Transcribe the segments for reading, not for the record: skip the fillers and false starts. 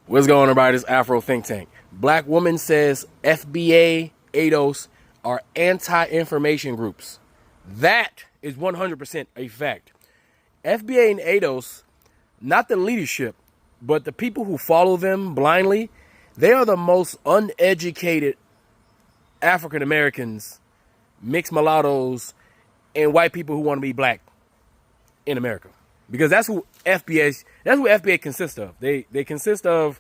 What's going on, everybody? This Afro Think Tank. Black woman says FBA, ADOS are anti-information groups. That is 100% a fact. FBA and ADOS, not the leadership, but the people who follow them blindly, they are the most uneducated African Americans, mixed mulattoes, and white people who want to be black in America. Because that's who FBA consists of. They consist of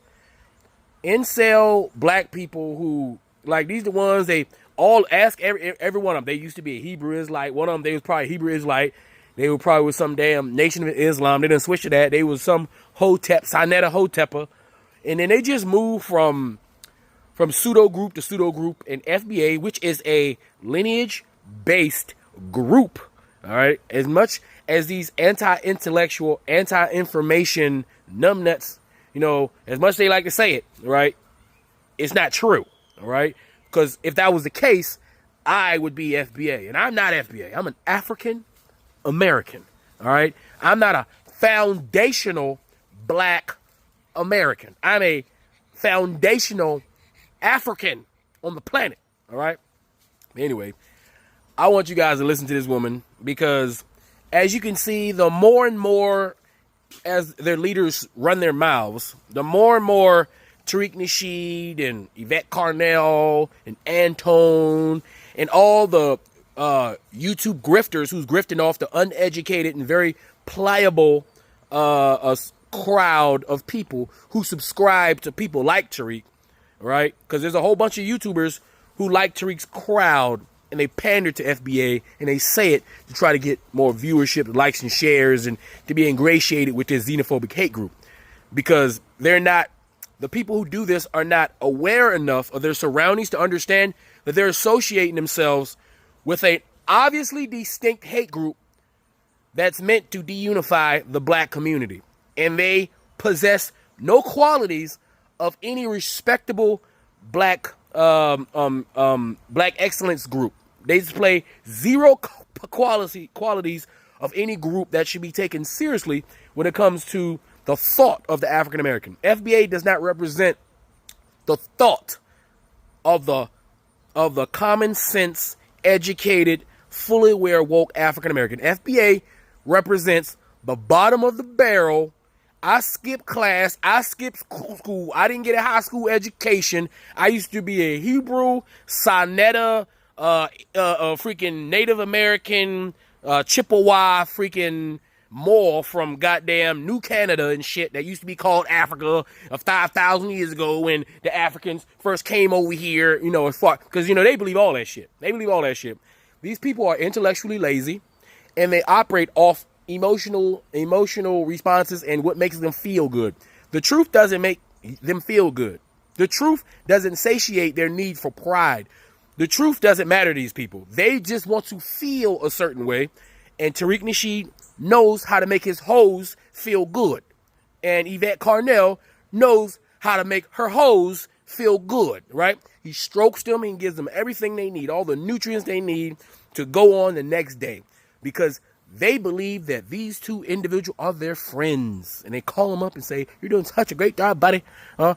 incel black people who, like, these the ones they all ask every one of them. They used to be a Hebrew Israelite. One of them, they was probably Hebrew Israelite. They were probably with some damn Nation of Islam. They didn't switch to that. They was some Sinetta Hotepa. And then they just moved from pseudo group to pseudo group. And FBA, which is a lineage-based group, all right, as much as these anti-intellectual, anti-information numbnuts, you know, as much as they like to say it, right, it's not true, all right? Because if that was the case, I would be FBA. And I'm not FBA. I'm an African American, all right? I'm not a foundational black American. I'm a foundational African on the planet, all right? Anyway, I want you guys to listen to this woman because, as you can see, the more and more as their leaders run their mouths, the more and more Tariq Nasheed and Yvette Carnell and Antone and all the YouTube grifters who's grifting off the uneducated and very pliable crowd of people who subscribe to people like Tariq, right? Because there's a whole bunch of YouTubers who like Tariq's crowd, and they pander to FBA, and they say it to try to get more viewership, likes, and shares, and to be ingratiated with this xenophobic hate group. Because the people who do this are not aware enough of their surroundings to understand that they're associating themselves with an obviously distinct hate group that's meant to deunify the black community. And they possess no qualities of any respectable black black excellence group. They display zero qualities of any group that should be taken seriously when it comes to the thought of the African American. FBA does not represent the thought of the common sense, educated, fully aware, woke African American. FBA represents the bottom of the barrel. I skipped class. I skipped school. I didn't get a high school education. I used to be a Hebrew, Sinetta, freaking Native American, Chippewa, freaking Moor from goddamn New Canada and shit that used to be called Africa 5,000 years ago when the Africans first came over here, you know, as far, because, you know, they believe all that shit. They believe all that shit. These people are intellectually lazy, and they operate off emotional responses and what makes them feel good. The truth doesn't make them feel good. The truth doesn't satiate their need for pride. The truth doesn't matter to these people. They just want to feel a certain way, and Tariq Nasheed knows how to make his hoes feel good, and Yvette Carnell knows how to make her hoes feel good, right? He strokes them and gives them everything they need, all the nutrients they need to go on the next day, because they believe that these two individuals are their friends. And they call them up and say, "You're doing such a great job, buddy."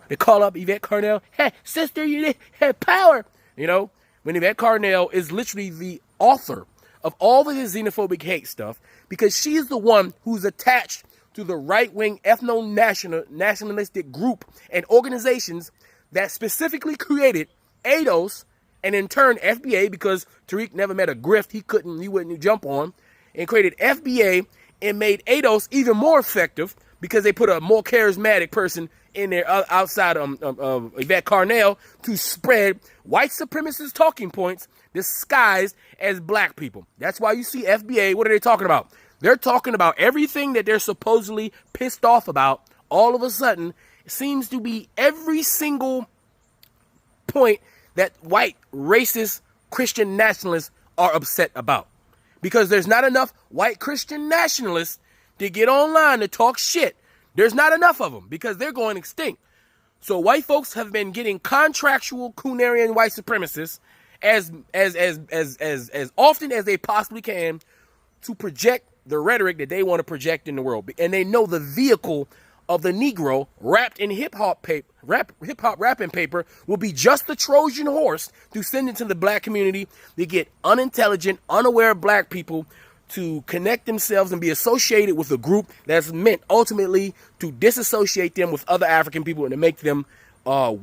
They call up Yvette Carnell. "Hey, sister, you have power." You know, when Yvette Carnell is literally the author of all of this xenophobic hate stuff, because she is the one who's attached to the right-wing ethno-nationalistic group and organizations that specifically created ADOS and in turn FBA, because Tariq never met a grift he wouldn't jump on, and created FBA and made ADOS even more effective because they put a more charismatic person in there outside of Yvette Carnell to spread white supremacist talking points disguised as black people. That's why you see FBA, what are they talking about? They're talking about everything that they're supposedly pissed off about. All of a sudden, it seems to be every single point that white, racist, Christian nationalists are upset about. Because there's not enough white Christian nationalists to get online to talk shit. There's not enough of them because they're going extinct. So white folks have been getting contractual Coonerian white supremacists as often as they possibly can to project the rhetoric that they want to project in the world. And they know the vehicle of the Negro wrapped in hip-hop wrapping paper will be just the Trojan horse to send into the black community to get unintelligent, unaware black people to connect themselves and be associated with a group that's meant ultimately to disassociate them with other African people and to make them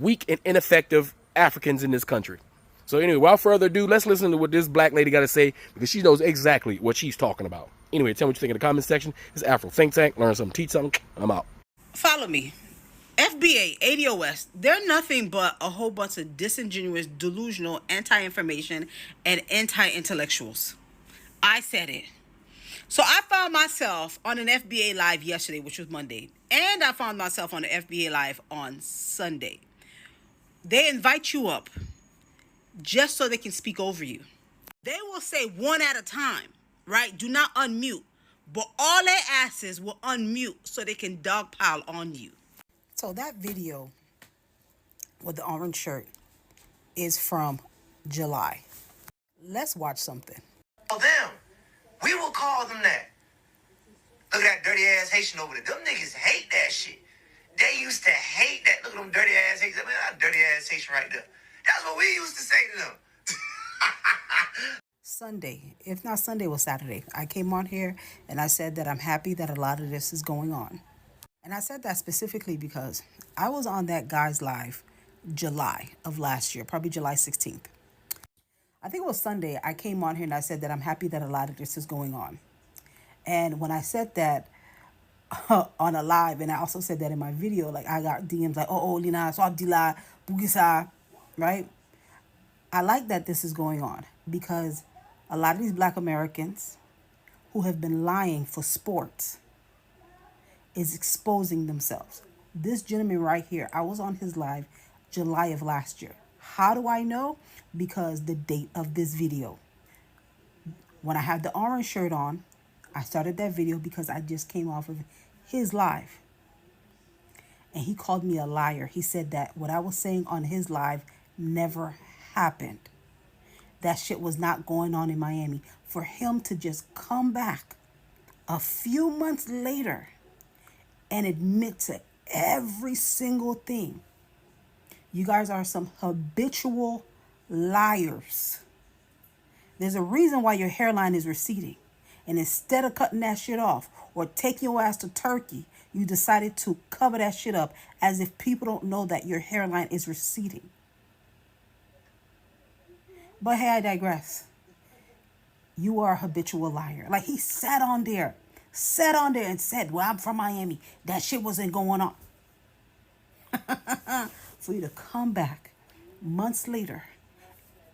weak and ineffective Africans in this country. So anyway, without further ado, let's listen to what this black lady got to say, because she knows exactly what she's talking about. Anyway, tell me what you think in the comment section. It's Afro Think Tank. Learn something, teach something. I'm out. Follow me. FBA, ADOS, they're nothing but a whole bunch of disingenuous, delusional, anti-information, and anti-intellectuals. I said it. So I found myself on an FBA Live yesterday, which was Monday, and I found myself on an FBA Live on Sunday. They invite you up just so they can speak over you. They will say one at a time, right? Do not unmute. But all their asses will unmute so they can dogpile on you. So that video with the orange shirt is from July. Let's watch something. Oh, them. We will call them that. Look at that dirty ass Haitian over there. Them niggas hate that shit. They used to hate that. Look at them dirty ass Haitians. Man, that dirty ass Haitian right there. That's what we used to say to them. Sunday, if not Sunday, was Saturday. I came on here and I said that I'm happy that a lot of this is going on. And I said that specifically because I was on that guy's live July of last year, probably July 16th. I think it was Sunday. I came on here and I said that I'm happy that a lot of this is going on. And when I said that on a live, and I also said that in my video, like I got DMs like, oh, Lina, so Abdillah, Bugisa, right? I like that this is going on because a lot of these black Americans who have been lying for sports is exposing themselves. This gentleman right here, I was on his live July of last year. How do I know? Because the date of this video. When I had the orange shirt on, I started that video because I just came off of his live. And he called me a liar. He said that what I was saying on his live never happened. That shit was not going on in Miami. For him to just come back a few months later and admit to every single thing. You guys are some habitual liars. There's a reason why your hairline is receding. And instead of cutting that shit off or taking your ass to Turkey, you decided to cover that shit up as if people don't know that your hairline is receding. But hey, I digress. You are a habitual liar. Like he sat on there and said, well, I'm from Miami. That shit wasn't going on. For you to come back months later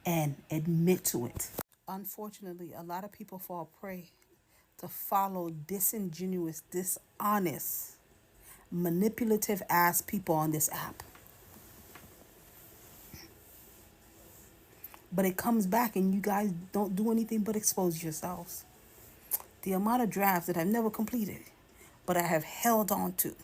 and admit to it. Unfortunately, a lot of people fall prey to follow disingenuous, dishonest, manipulative ass people on this app. But it comes back and you guys don't do anything but expose yourselves. The amount of drafts that I've never completed, but I have held on to.